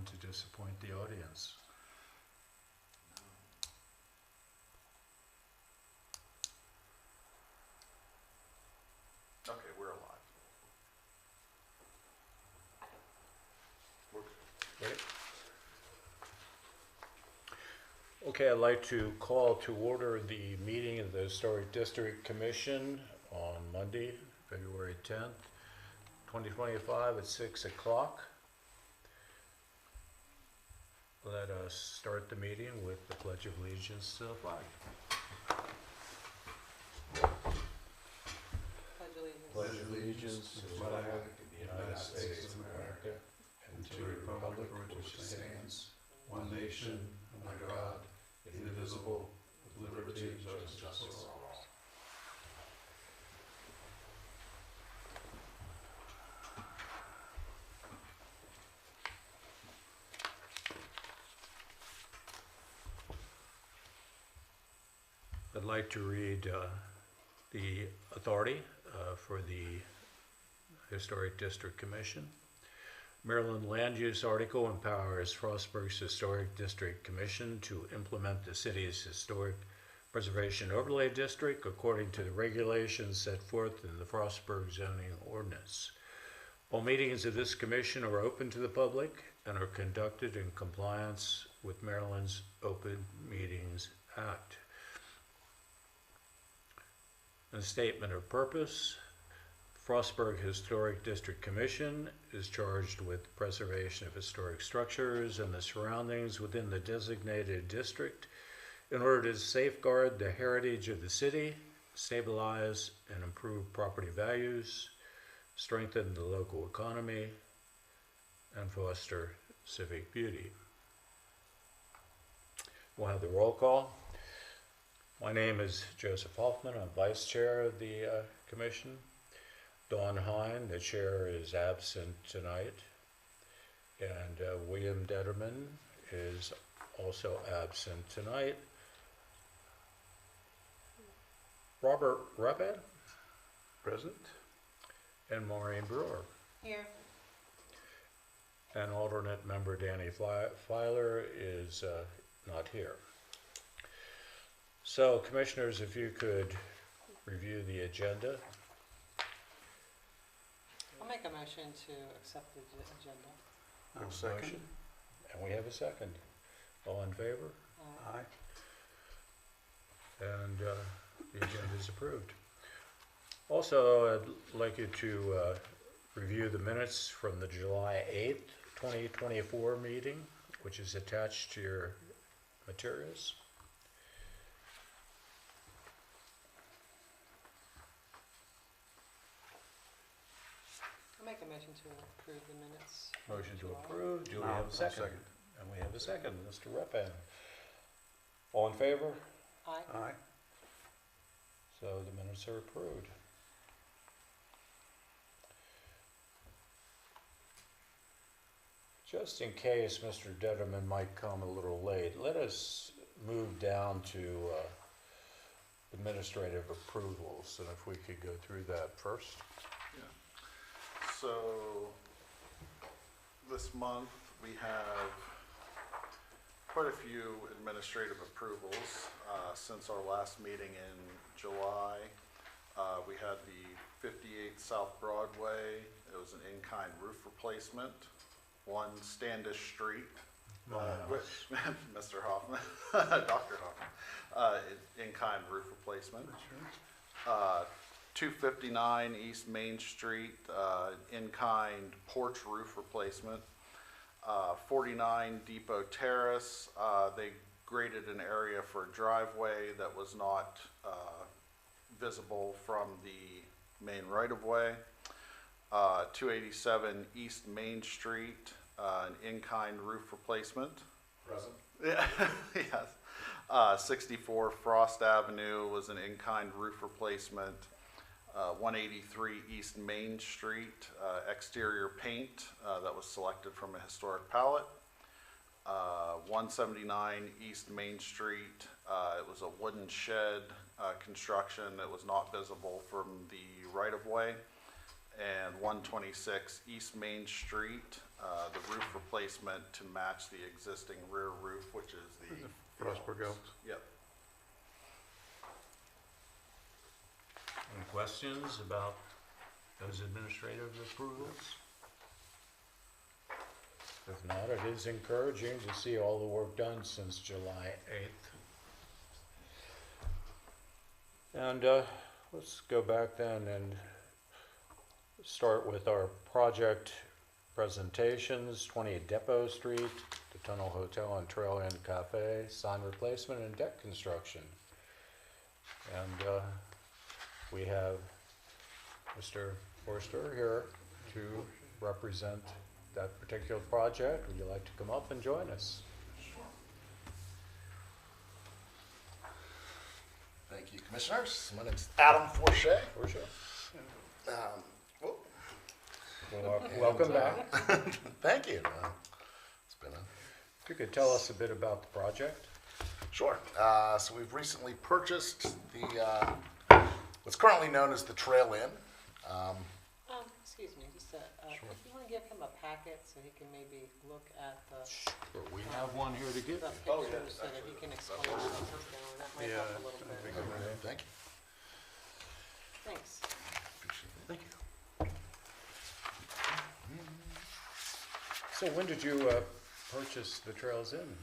to disappoint the audience. Okay, we're alive. Ready? Okay, I'd like to call to order the meeting of the Historic District Commission on Monday, February 10th, 2025 at 6 o'clock. Let us start the meeting with the Pledge of Allegiance to the flag. Pledge allegiance to the flag of the United States of America and to the republic for which it stands, one nation, under God, indivisible, with liberty and justice for all. I'd like to read the authority for the Historic District Commission. Maryland Land Use Article empowers Frostburg's Historic District Commission to implement the city's Historic Preservation Overlay District according to the regulations set forth in the Frostburg zoning ordinance. All meetings of this commission are open to the public and are conducted in compliance with Maryland's Open Meetings Act. A statement of purpose. Frostburg Historic District Commission is charged with preservation of historic structures and the surroundings within the designated district in order to safeguard the heritage of the city, stabilize and improve property values, strengthen the local economy, and foster civic beauty. We'll have the roll call. My name is Joseph Hoffman. I'm Vice Chair of the Commission. Dawn Hine, the Chair, is absent tonight. And William Detterman is also absent tonight. Robert Ruppet? Present. And Maureen Brewer. Here. And alternate member Danny Filer is not here. So, Commissioners, if you could review the agenda. I'll make a motion to accept the agenda. I'll second. And we have a second. All in favor? Aye. And the agenda is approved. Also, I'd like you to review the minutes from the July 8th, 2024 meeting, which is attached to your materials. I'll make a motion to approve the minutes. Motion to approve. Do we have a second? And we have a second, Mr. Repan. All in favor? Aye. Aye. So the minutes are approved. Just in case Mr. Detterman might come a little late, let us move down to administrative approvals, and if we could go through that first. So this month we have quite a few administrative approvals. Since our last meeting in July, we had the 58 South Broadway. It was an in-kind roof replacement. 1 Standish Street, Mr. Hoffman, Dr. Hoffman, in-kind roof replacement. 259 East Main Street, in-kind porch roof replacement. 49 Depot Terrace, they graded an area for a driveway that was not visible from the main right-of-way. 287 East Main Street, an in-kind roof replacement. Present. Yeah, yes. 64 Frost Avenue was an in-kind roof replacement. 183 East Main Street, exterior paint that was selected from a historic palette. 179 East Main Street, it was a wooden shed construction that was not visible from the right-of-way. and 126 East Main Street, the roof replacement to match the existing rear roof, which is the Frostburg Elks. Yep. Any questions about those administrative approvals? If not, it is encouraging to see all the work done since July 8th. And let's go back then and start with our project presentations. 20 Depot Street, the Tunnel Hotel and Trail Inn Cafe, sign replacement and deck construction. And we have Mr. Forster here to represent that particular project. Would you like to come up and join us? Thank you, Commissioners. My name's Adam Forshey. Forster? Whoop. Well, welcome back. Thank you. It's been a If you could tell us a bit about the project. Sure. So we've recently purchased the what's currently known as the Trail Inn. Excuse me, just, if you wanna give him a packet so he can maybe look at the We have one here to give. pictures so that he can explain what he's doing, that might help a little bit. Thank you. Thanks. Appreciate it. Thank you. So when did you purchase the Trails Inn,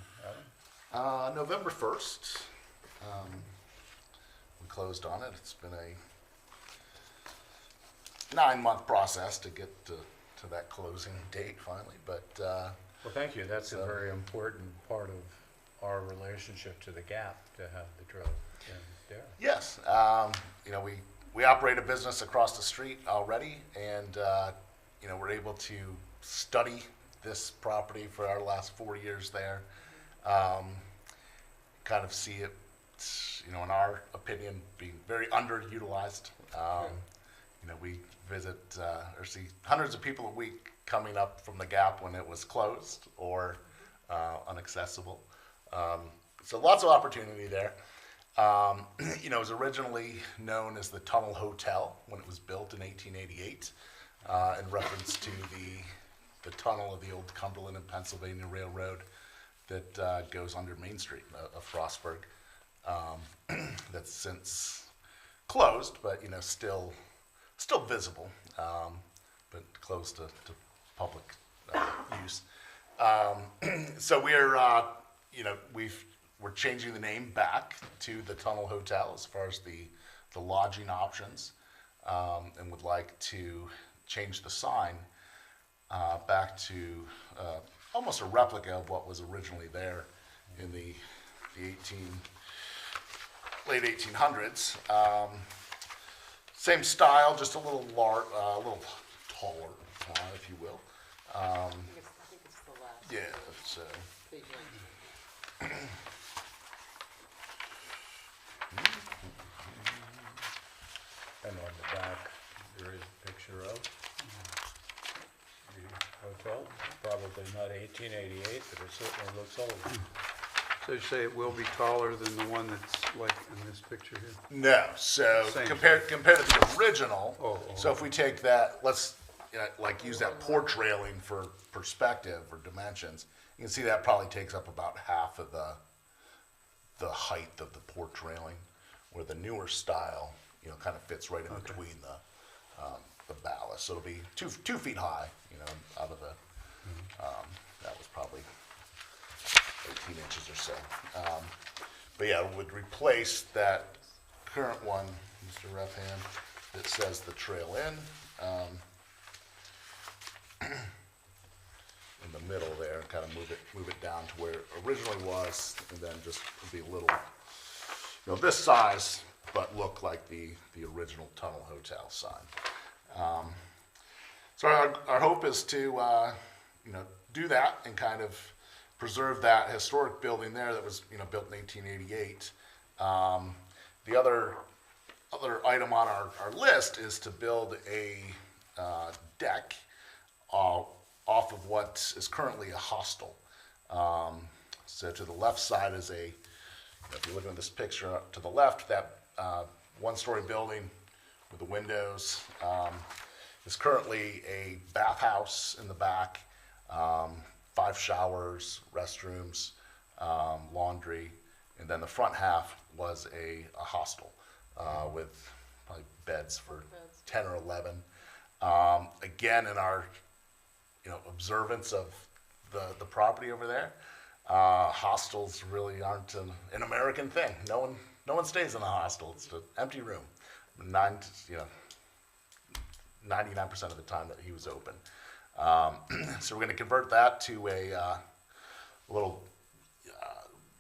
Adam? November 1st, we closed on it. It's been a 9-month process to get to that closing date finally, but Well, thank you. That's a very important part of our relationship to the Gap, to have the Trails Inn there. yes, we operate a business across the street already, and we're able to study this property for our last 4 years there. Kind of see it, in our opinion, being very underutilized. We visit or see hundreds of people a week coming up from the Gap when it was closed or inaccessible. So lots of opportunity there. It was originally known as the Tunnel Hotel when it was built in 1888, in reference to the tunnel of the old Cumberland and Pennsylvania Railroad that goes under Main Street of Frostburg. That's since closed, but still visible, but closed to public use. So we're changing the name back to the Tunnel Hotel as far as the lodging options, and would like to change the sign back to almost a replica of what was originally there in the late 1800s. Same style, just a little taller, if you will. I think it's the last Yeah, so page. And on the back, there is a picture of the hotel. Probably not 1888, but it certainly looks old. So you say it will be taller than the one that's like in this picture here? no, so Same. compared to the original. Oh. So if we take that, let's use that porch railing for perspective or dimensions. You can see that probably takes up about half of the height of the porch railing, where the newer style, kind of fits right in between the ballast. So it'll be 2 feet high, out of the, that was probably 18 inches or so. But yeah, it would replace that current one, Mr. Refhand, that says the Trail Inn. In the middle there, and kind of move it down to where it originally was, and then just be a little, this size, but look like the original Tunnel Hotel sign. So our hope is to do that and kind of preserve that historic building there that was built in 1888. The other item on our list is to build a deck off of what is currently a hostel. So to the left side is if you look at this picture to the left, that 1-story building with the windows, is currently a bathhouse in the back, 5 showers, restrooms, laundry, and then the front half was a hostel with probably beds for Beds. 10 or 11. Again, in our observance of the property over there, hostels really aren't an American thing. No one stays in a hostel. It's an empty room. 99% of the time that he was open. So we're going to convert that to a little,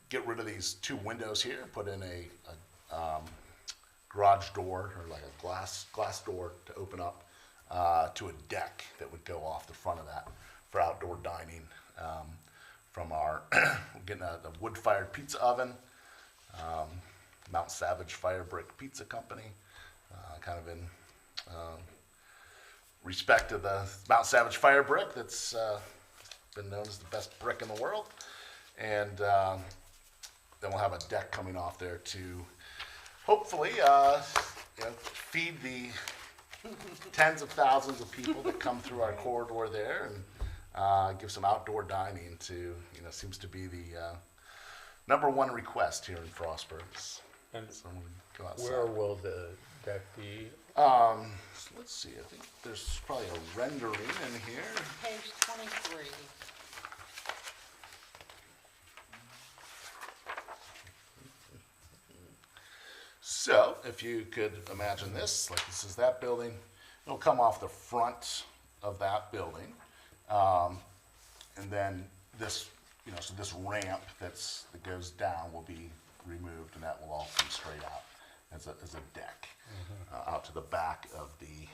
get rid of these 2 windows here, put in a garage door or like a glass door to open up to a deck that would go off the front of that for outdoor dining. From our, we're getting a wood-fired pizza oven, Mount Savage Fire Brick Pizza Company, kind of in respect to the Mount Savage Fire Brick that's been known as the best brick in the world. And then we'll have a deck coming off there to hopefully feed the tens of thousands of people that come through our corridor there, and give some outdoor dining to, seems to be the #1 request here in Frostburg. And Someone go outside. where will the deck be? So let's see, I think there's probably a rendering in here. Page 23. So, if you could imagine this, like this is that building, it'll come off the front of that building. And then this, so this ramp that goes down will be removed, and that will all come straight out as a deck out to the back of the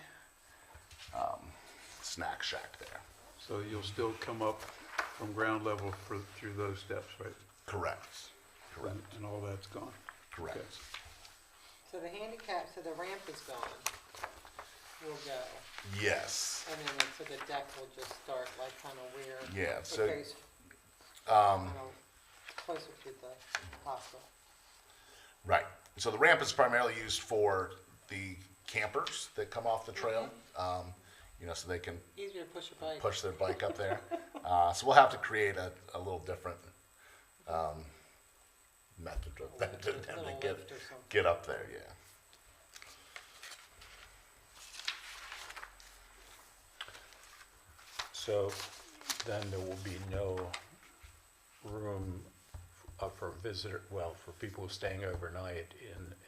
snack shack there. So you'll still come up from ground level through those steps, right? Correct. Correct. And all that's gone? Correct. Okay. So the the ramp is gone, will go, Yes. and then so the deck will just start like kind of where Yeah, it so, goes, closer to the hospital. right. So the ramp is primarily used for the campers that come off the trail, so they can Easier to push a bike. push their bike up there. So we'll have to create a little different method of that to them Little to lift or something. get up there, yeah. So then there will be no room for for people staying overnight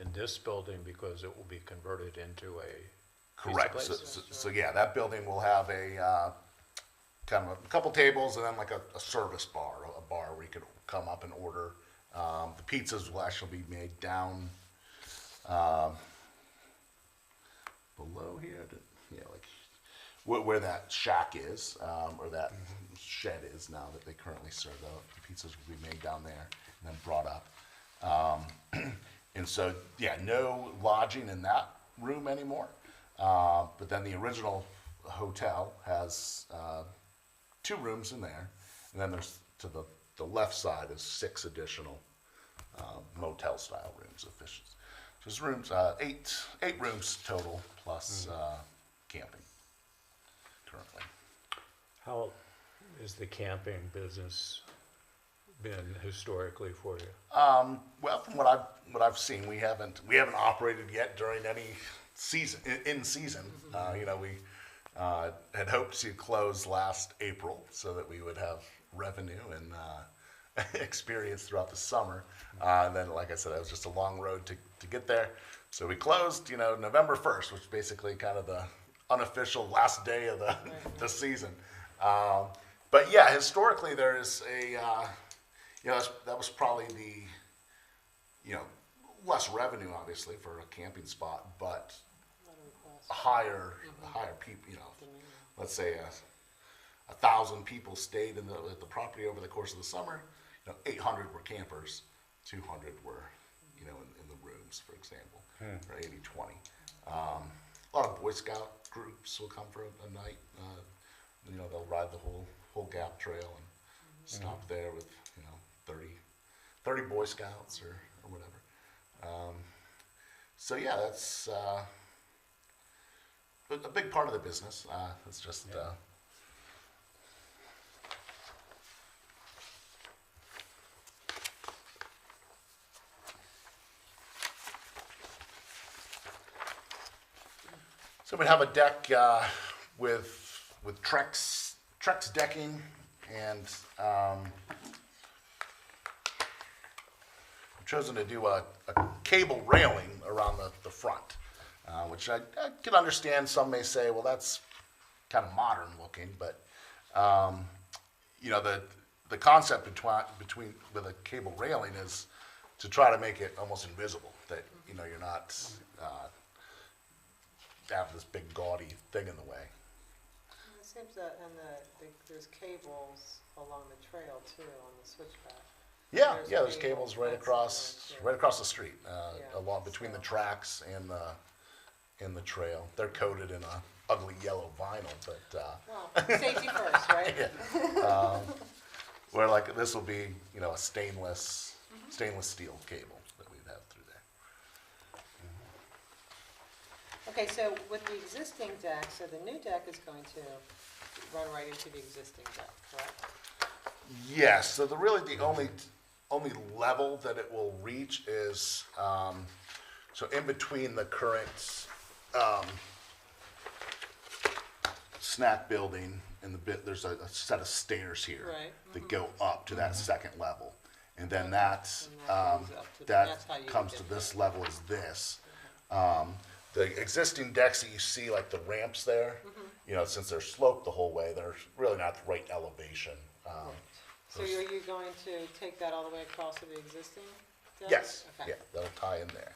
in this building because it will be converted into a pizza Correct. place? So yeah, that building will have a kind of a couple tables and then like a service bar, a bar where you could come up and order. The pizzas will actually be made down below here, like where that shack is, or that shed is now that they currently serve. The pizzas will be made down there and then brought up. And so, yeah, no lodging in that room anymore. But then the original hotel has 2 rooms in there, and then there's to the left side is 6 additional motel-style rooms. So there's rooms, 8 rooms total plus camping currently. How has the camping business been historically for you? Well, from what I've seen, we haven't operated yet during any season in season. We had hoped to close last April so that we would have revenue and experience throughout the summer. And then, like I said, it was just a long road to get there. So we closed, November 1st, which is basically kind of the unofficial last day of the season. But yeah, historically there is a, that was probably the, less revenue obviously for a camping spot, but a higher people, let's say 1,000 people stayed at the property over the course of the summer. 800 were campers, 200 were, in the rooms, for example, or 80-20. A lot of Boy Scout groups will come for a night. They'll ride the whole Gap Trail and stop there with 30 Boy Scouts or whatever. So yeah, that's a big part of the business. It's just, so we have a deck with Trex decking and I've chosen to do a cable railing around the front, which I can understand. Some may say, well, that's kind of modern looking, but you know, the concept between with a cable railing is to try to make it almost invisible, that, you know, you're not have this big gaudy thing in the way. It seems that, and there's cables along the trail too, on the switchback. Yeah, There's yeah, there's cables cables right that's across, in there, too. right across the street, Yeah, along between the so- tracks and the trail. They're coated in a ugly yellow vinyl, but Well, safety first, right? yeah. Where like this will be, you know, a stainless steel cable that we'd have through there. Okay, so with the existing deck, so the new deck is going to run right into the existing deck, correct? Yes, so the only level that it will reach is, so in between the current, snack building and there's a set of stairs here. Right, that go up to that second level. And then Okay. that, And that goes up to- that that's how you comes get to there. this level is this. The existing decks that you see, like the ramps there, you know, since they're sloped the whole way, they're really not the right elevation. So are you going to take that all the way across to the existing deck? Yes, Okay. yeah, that'll tie in there.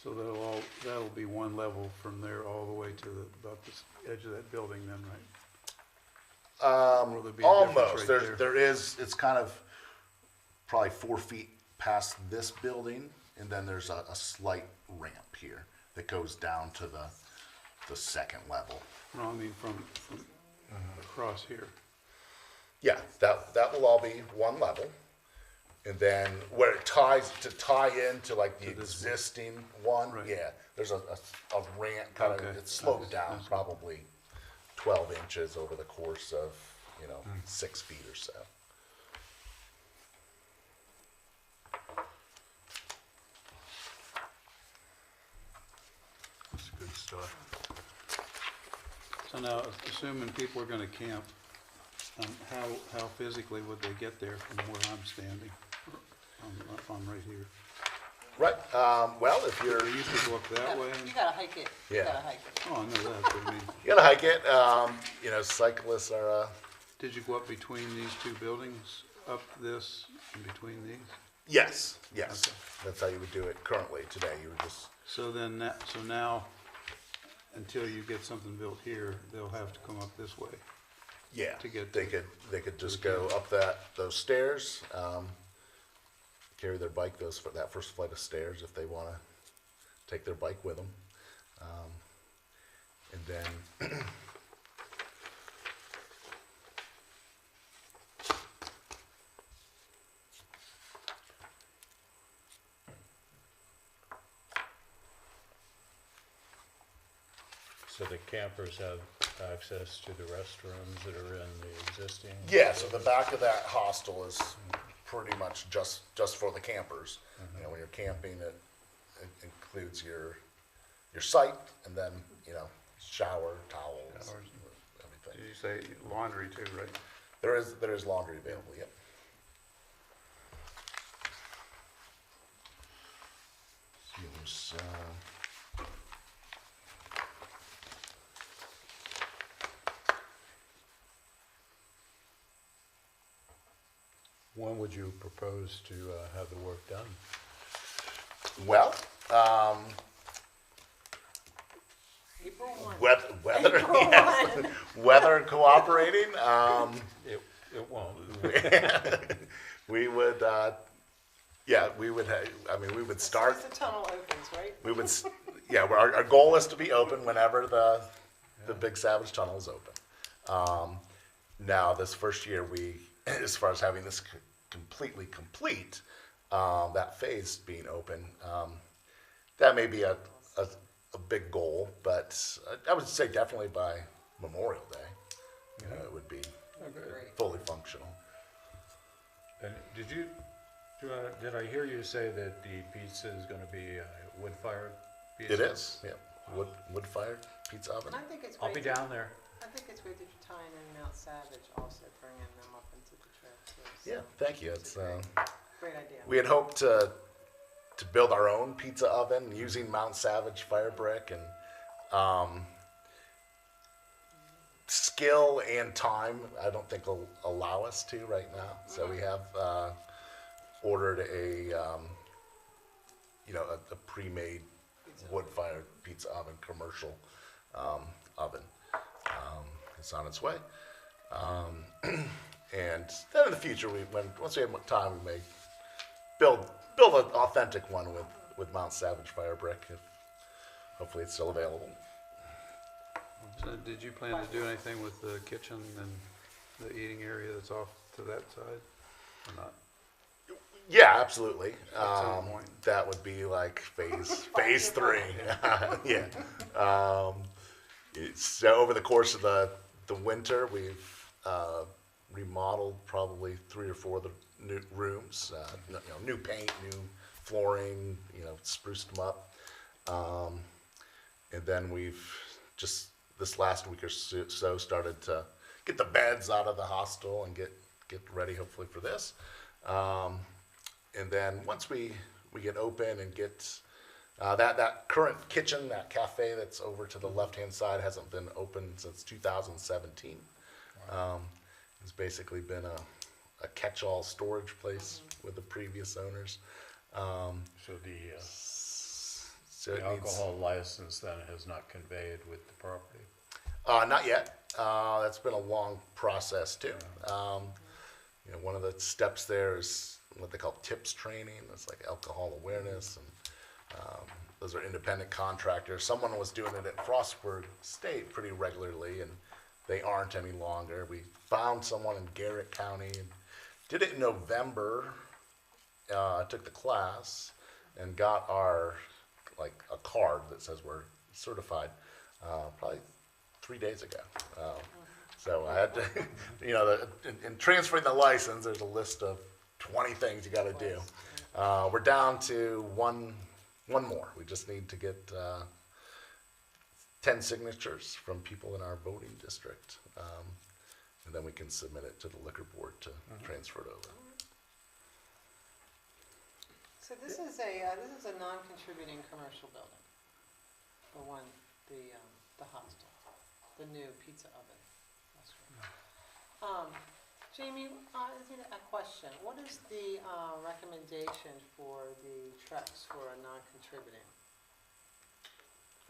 So that'll be one level from there all the way to about the edge of that building then, right? Or there'll be a difference Almost, right there is, it's kind of probably 4 feet past this building, and then there's a slight ramp here that goes down to the second level. No, I mean from across here. Yeah, that will all be one level. And then where it ties, to tie into like the To this one. existing one, Right. yeah, there's a ramp, kind of, Okay. it's sloped Nice, down nice. probably 12 inches over the course of, you know, 6 feet or so. That's good stuff. So now, assuming people are gonna camp, how physically would they get there from where I'm standing? I'm right here. Right, well, if you're, They used to go up that way. You gotta hike it. You Yeah. gotta hike it. Oh, I know that, but I mean, you gotta hike it, you know, cyclists are, did you go up between these two buildings, up this, in between these? yes, yes, Okay. that's how you would do it currently today, you would just, So then, so now, until you get something built here, they'll have to come up this way. yeah, To get they could just go up those stairs, carry their bike that first flight of stairs if they wanna take their bike with them. And then, So the campers have access to the restrooms that are in the existing? yeah, so the back of that hostel is pretty much just for the campers. You know, when you're camping, it includes your site and then, you know, shower, towels, Showers. everything. Did you say laundry too, right? There is laundry available, yep. See, there's, When would you propose to have the work done? well, April 1. weather, April yes, 1. weather cooperating, It won't. we would, yeah, we would, I mean, we would As soon start, as the tunnel opens, right? we would, yeah, our goal is to be open whenever the Big Savage Tunnel is open. Now, this first year, as far as having this completely complete, that phase being open, that may be a a big goal, but I would say definitely by Memorial Day, you know, it would be Great. fully functional. And did I hear you say that the pizza is gonna be wood-fired pizza? It is, yeah, wood-fired pizza oven. And I think it's I'll great. be down there. I think it's great that you're tying in Mount Savage, also bringing them up into the trail too. Yeah, So, thank you. it's It's, a great idea. we had hoped to build our own pizza oven using Mount Savage fire brick, and skill and time I don't think will allow us to right now. So we have ordered a a pre-made wood-fired pizza oven, commercial oven. It's on its way. And then in the future, once we have time, we may build an authentic one with Mount Savage fire brick. Hopefully, it's still available. So did you plan to do anything with the kitchen and the eating area that's off to that side, or not? Yeah, absolutely. some point. That would be like phase 3. Yeah. So over the course of the winter, we've remodeled probably 3 or 4 of the new rooms. New paint, new flooring. Spruced them up. And then we've just this last week or so started to get the beds out of the hostel and get ready, hopefully, for this. And then once we get open and get that current kitchen, that cafe that's over to the left-hand side hasn't been open since 2017. It's basically been a catch-all storage place with the previous owners. So So the it needs, alcohol license then has not conveyed with the property? not yet. That's been a long process too. One of the steps there is what they call TIPS training. It's like alcohol awareness, and those are independent contractors. Someone was doing it at Frostburg State pretty regularly, and they aren't any longer. We found someone in Garrett County and did it in November. Took the class and got a card that says we're certified probably 3 days ago. So I had to, in transferring the license, there's a list of 20 things you got to do. We're down to one more. We just need to get 10 signatures from people in our voting district, and then we can submit it to the liquor board to transfer it over. So this is a non-contributing commercial building, the hostel, the new pizza oven restaurant. Jamie, a question. What is the recommendation for the Trex for a non-contributing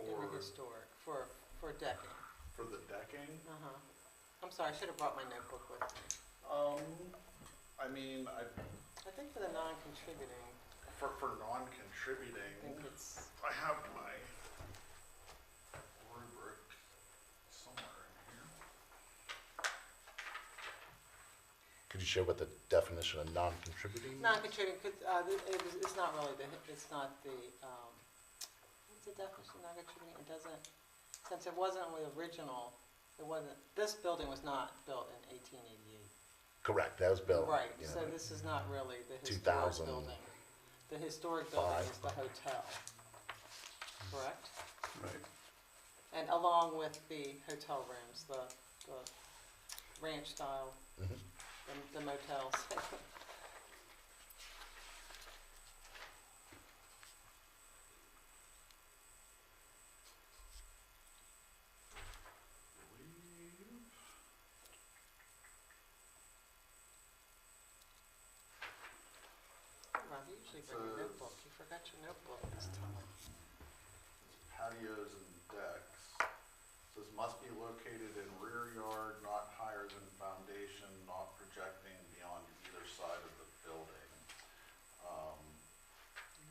in the historic, for decking? For the decking, I'm sorry, I should have brought my notebook with me. I mean, I think for the non-contributing, for I non-contributing, think it's, I have my rubric somewhere in here. Could you share what the definition of non-contributing is? non-contributing, it's not really it's not the, what's the definition of non-contributing? It doesn't, since it wasn't the original, this building was not built in 1888. Correct, that was built. Right, you so know, this is not really the historic 2005. building. The historic building is the hotel, correct? Right. And along with the hotel rooms, the ranch style, Mhm. the motels. Rob, you usually bring your notebook. You forgot your notebook this time. Patios and decks. Says must be located in rear yard, not higher than foundation, not projecting beyond either side of the building.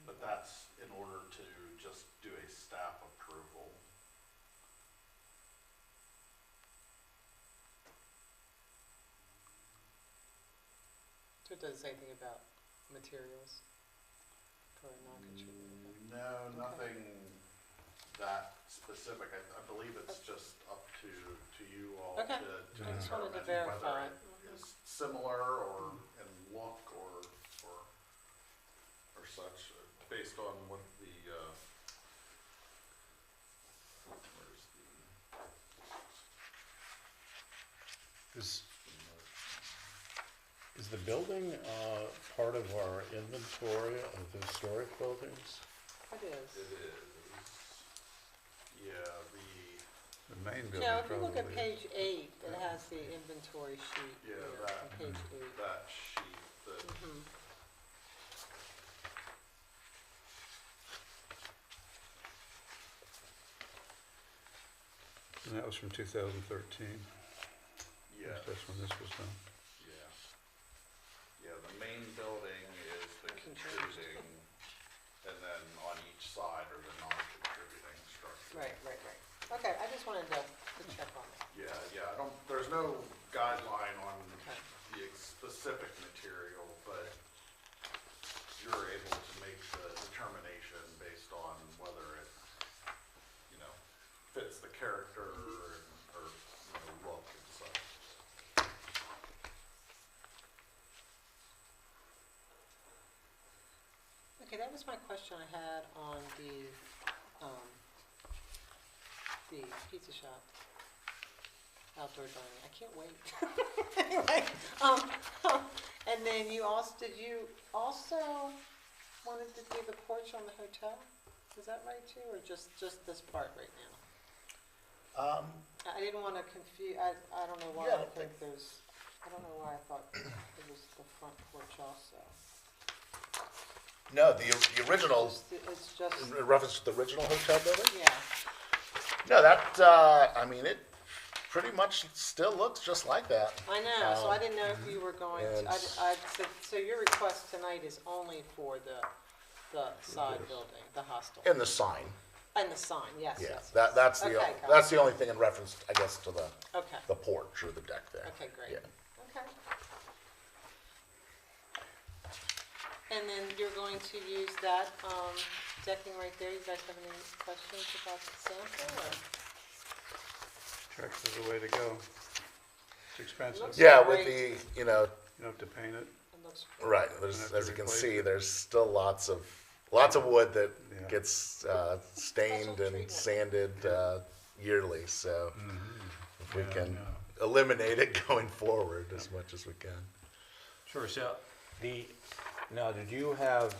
But that's in order to just do a staff approval. So it doesn't say anything about materials for a non-contributing. No, nothing that specific, I believe it's just up to you all to Okay. I just wanted to determine whether verify. it is similar or in look or such, based on what the, where's Is the building part of our inventory of historic buildings? It is. it is, yeah, The main building Yeah, if you look at probably page 8, it has the inventory sheet Yeah, here that- on page 8. that sheet that, Mhm. And that was from 2013. yeah, That's when this was done. yeah. Yeah, the main building is the Hasn't changed. contributing, and then on each side are the non-contributing structures. Right. Okay, I just wanted to check on that. Yeah, there's no guideline on Okay. the specific material, but you're able to make the determination based on whether it, fits the character or look and such. Okay, that was my question I had on the pizza shop, outdoor dining. I can't wait. Anyway, and then did you also wanted to do the porch on the hotel? Is that right too, or just this part right now? I didn't want to confuse, I don't know why Yeah, I think there's, I don't know why I thought it was the front porch also. No, the original, It's just, in reference to the original hotel building? yeah, No, that, I mean, it pretty much still looks just like that. I know, so I didn't know if you were going to, and- so your request tonight is only for the side building, the hostel? And the sign, And the sign, yes, yeah, yes. that's the, Okay, got that's the only thing in reference, I guess, to the Okay, porch or the deck there. okay, great. Yeah. Okay. And then you're going to use that decking right there. You guys have any questions about the sample or? Trex is the way to go. It's expensive. Looks- Yeah, with Great. the, You don't have to paint it. It looks right, have there's, to as you can replace see, it. there's still lots of wood that Yeah. gets stained Special and treatment. sanded yearly, so if we Yeah, can yeah. eliminate it going forward as much as we can. Sure, so now, did you have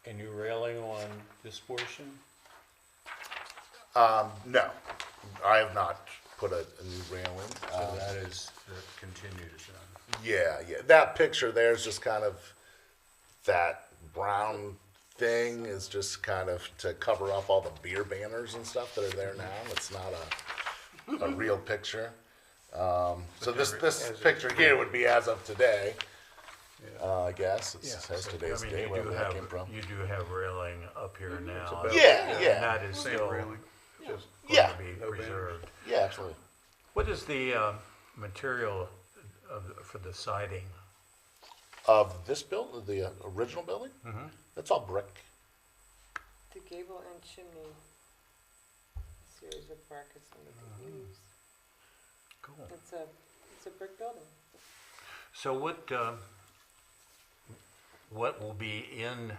a new railing on this portion? No, I have not put a new railing. So that is the continued zone. Yeah, that picture there is just kind of, that brown thing is just kind of to cover up all the beer banners and stuff that are there now. It's not a real picture. So this As picture of here would be as of today, Yeah. I guess. It Yeah, says so, today's I mean, date, wherever that came from. You do have railing up here now. about- Yeah, And yeah, that is Same still railing, just Yeah. going to be No banners. preserved. yeah, absolutely. What is the material for the siding? Of this building, the original building, Mm-hmm. that's all brick. the gable and chimney, series of brackets under the eaves. Cool. It's a brick building. So what will be in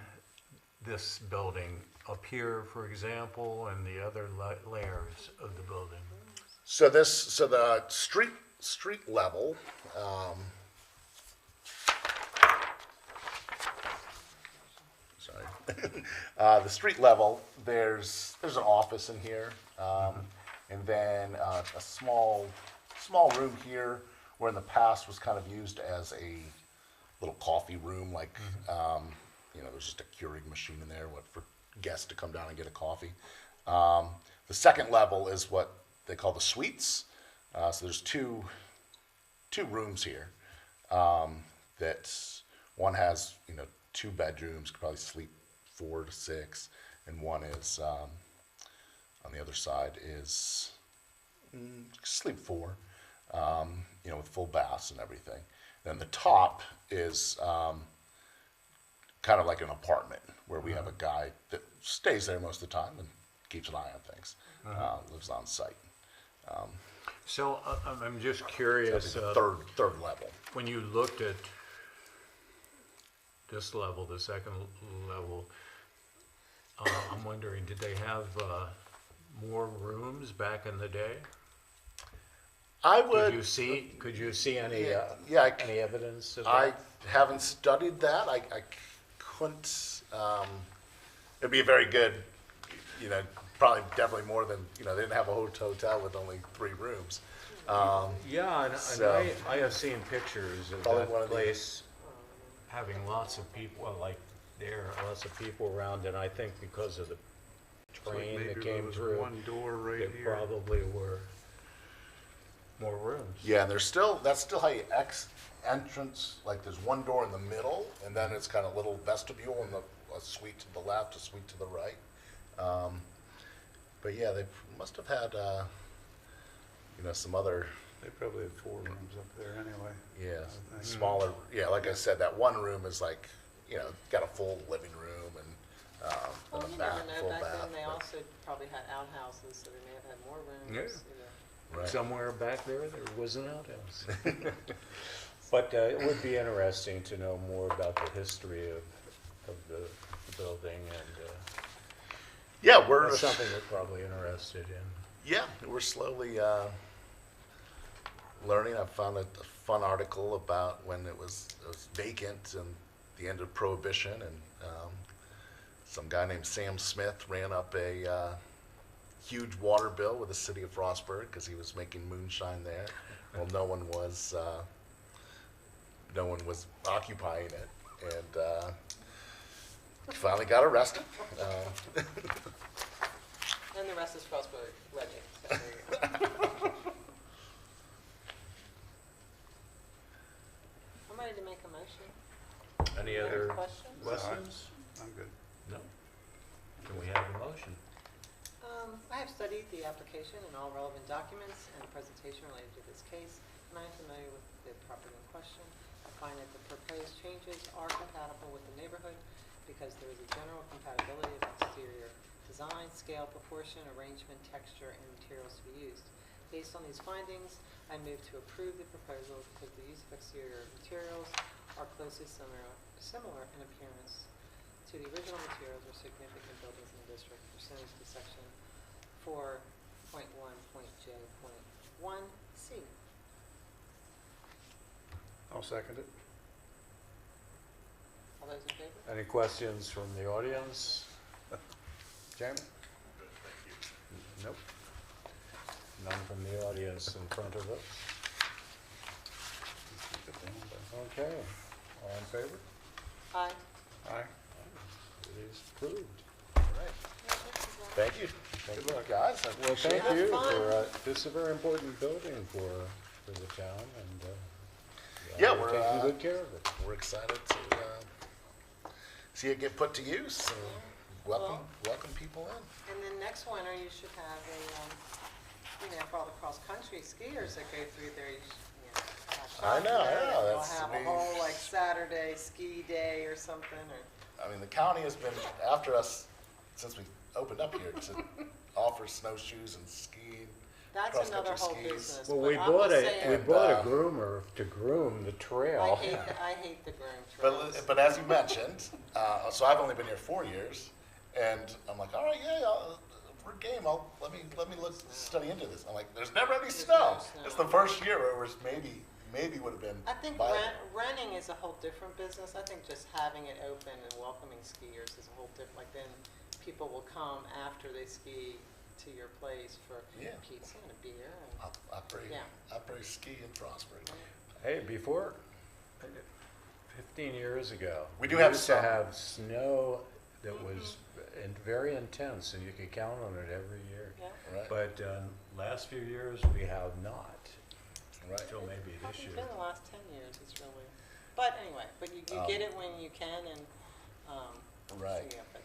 this building up here, for example, and the other layers of the building? So the street level, sorry, the street level, there's an office in here, and then a small room here, where in the past was kind of used as a little coffee room, like, there's just a Keurig machine in there, for guests to come down and get a coffee. The second level is what they call the suites. So there's two rooms here. That one has, 2 bedrooms, could probably sleep 4 to 6, and one is, on the other side is, sleep 4, with full baths and everything. Then the top is, kind of like an apartment where we have a guy that stays there most of the time and keeps an eye on things, lives on site. So I'm just curious, Third level. when you looked at this level, the second level, I'm wondering, did they have more rooms back in the day? I Could would. you see any, Yeah, any evidence of I that? haven't studied that. I couldn't. It'd be a very good, probably definitely more than, they didn't have a hotel with only 3 rooms. Yeah, and so- I have seen pictures of Probably that one of the- place having lots of people, well, like, there are lots of people around, and I think because of the So train maybe that there came was through, one door right there here. probably were more rooms. Yeah, and that's still how you entrance, like there's one door in the middle, and then it's kind of little vestibule and a suite to the left, a suite to the right. But yeah, they must have had, some other, They probably had 4 rooms up there anyway. yeah, I think. smaller, yeah, like I said, that one room is like, got a full living room and, Well, and you a never bath, know, full back bath. then they but- also probably had outhouses, so they may have had more rooms, Yeah. Right. Somewhere back there was an outhouse. But it would be interesting to know more about the history of the building, and Yeah, we're, that's something we're probably interested in. yeah, we're slowly, learning. I found a fun article about when it was vacant and the end of Prohibition, and some guy named Sam Smith ran up a huge water bill with the city of Frostburg because he was making moonshine there. Well, no one was occupying it, and he finally got arrested. And the rest is Frostburg legend, so there you go. I'm ready to make a motion. Any Any other questions? questions? I'm good. No? Can we have a motion? I have studied the application and all relevant documents and the presentation related to this case, and I am familiar with the property in question. I find that the proposed changes are compatible with the neighborhood because there is a general compatibility of exterior design, scale, proportion, arrangement, texture, and materials to be used. Based on these findings, I move to approve the proposal because the use of exterior materials are closely similar in appearance to the original materials or significant buildings in the district pursuant to section 4.1.J.1C. I'll second it. All those in favor? Any questions from the audience? Jamie? Nope. None from the audience in front of us? Keep it down by- Okay, all in favor? Aye. Aye. It is approved. All right. Thank you. Good luck, guys. I Well, appreciate thank it. you Have fun. for, this is a very important building for the town, and, Yeah, we're we're, taking good care of it. We're excited to see it get put to use. And welcome people in. And then next winter, you should have for all the cross-country skiers that go through there, you should, I know, They'll that's have me. a whole, like, Saturday ski day or something, or, I mean, the county has been after us since we opened up here to offer snowshoes and skiing. that's another Cross-country whole skis. business. Well, but we I'm bought just a, saying, we bought a And, groomer to groom the I trail. hate the groom trails. But as you mentioned, so I've only been here 4 years, and I'm like, all right, we're game. Let me study into this. I'm like, there's never any There's snow. no snow. It's the first year where it was maybe would have been. I think viable. renting is a whole different business. I think just having it open and welcoming skiers is a whole different, like then people will come after they ski to your place for Yeah. pizza and a beer and, I pray Yeah. ski in Frostburg. Hey, before, 15 years ago. We do have used to some. have snow that was very intense, and you could count on it every year. yeah. Right. But last few years, we have not, Right. until maybe this It's year. been the last 10 years, it's really, but anyway, but you get it when you can and, Right. so, yeah, but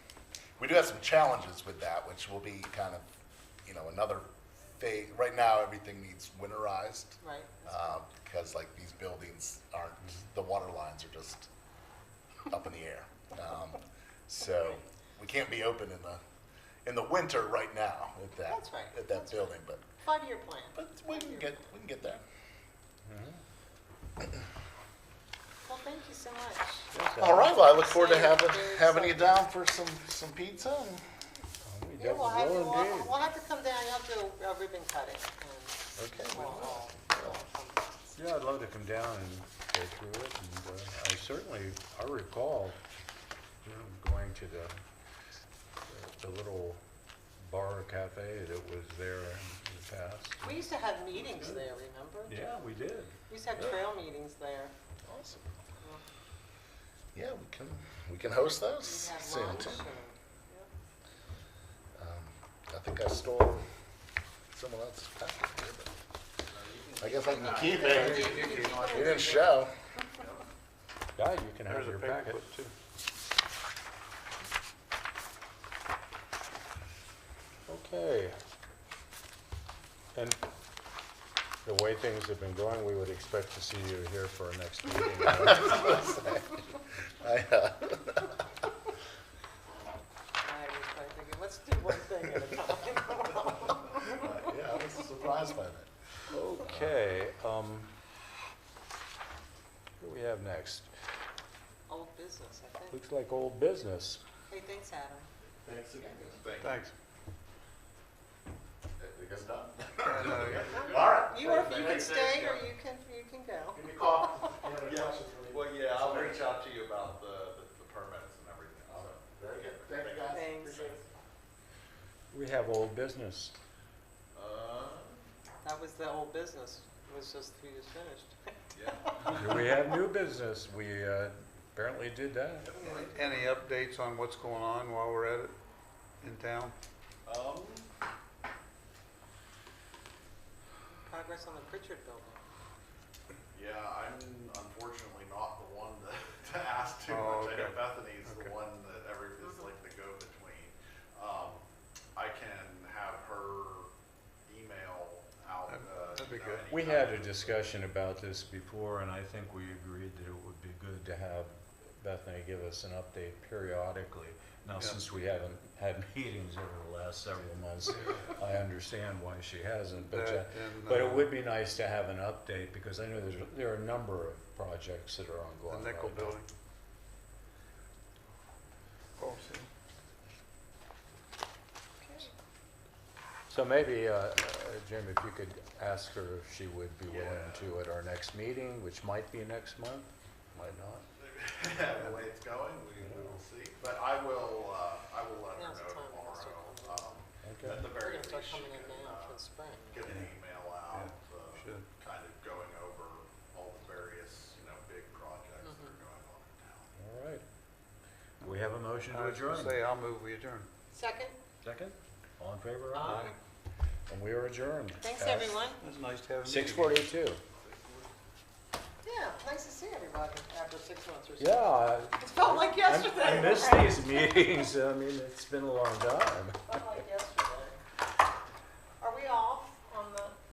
We do have some challenges with that, which will be kind of, another phase. Right now, everything needs winterized, right. because like these buildings aren't, the water lines are just up in the air. So we can't be open in the winter right now at that, That's right, at that that's building, but, 5-year plan. we can get there. Well, thank you so much. All right, well, I look forward to Excited, having very you down for some pizza and Yeah, we'll have, Will indeed. we'll have to come down, you'll have to do a ribbon cutting. And Okay, we'll come. Yeah, I'd love to come down and go through it, and I recall, going to the little bar or cafe that was there in the past. We used to have meetings there, remember? Yeah, we did. We used to have trail meetings there. awesome. Yeah, we can host We those had soon lunch too. and, I think I stole someone else's packet here, but I guess I can keep it. You didn't show. Yeah, you can have There's a your paper packet. clip too. Okay. And the way things have been going, we would expect to see you here for our next meeting. I, I was like thinking, let's do one thing at a time. yeah, I was surprised by that. Okay, what do we have next? Old business, I think. Looks like old business. Hey, thanks, Adam. Thanks again. Thanks. You guys done? Yeah. All right. You can stay or you can go. Give me a call. Yeah, well, yeah, I'll reach out to you about the permits and everything, so. Very good. Thank you, guys. Thanks. Appreciate it. We have old business. That was the old business. It was just, we just finished. Yeah. We have new business. We apparently did that. Any updates on what's going on while we're at it in town? Progress on the Pritchard building. Yeah, I'm unfortunately not the one to ask too Oh, much. I know okay. Bethany's Okay. the one that is like the go-between. I can have her email out. That'd be you know, good. We anytime. had a discussion about this before, and I think we agreed that it would be good to have Bethany give us an update periodically. Now, Yeah. since we haven't had meetings over the last several months, I understand why she hasn't, but That and, but it would be nice to have an update, because I know there are a number of projects that are The ongoing nickel right now. building. Oh, see. So maybe, Jim, if you could ask her if she would be willing to at our next meeting, which might be next month, might not. The way it's going, we will see. But I will let her Now's the know time when they tomorrow. start coming Okay. At the They're very gonna start least, coming she in can, now for the spring. get an email out, should. kind of going over all the various, big projects that are going on in town. All right. We have a motion I to was gonna adjourn. say, I'll move, we adjourn. Second? Second? All in favor? Aye. And we are adjourned. Thanks, at everyone. It's nice to have a meeting. 6:42. Yeah, nice to see everybody after 6 months or so. Yeah. It felt like yesterday. I miss these meetings. I mean, it's been a long time.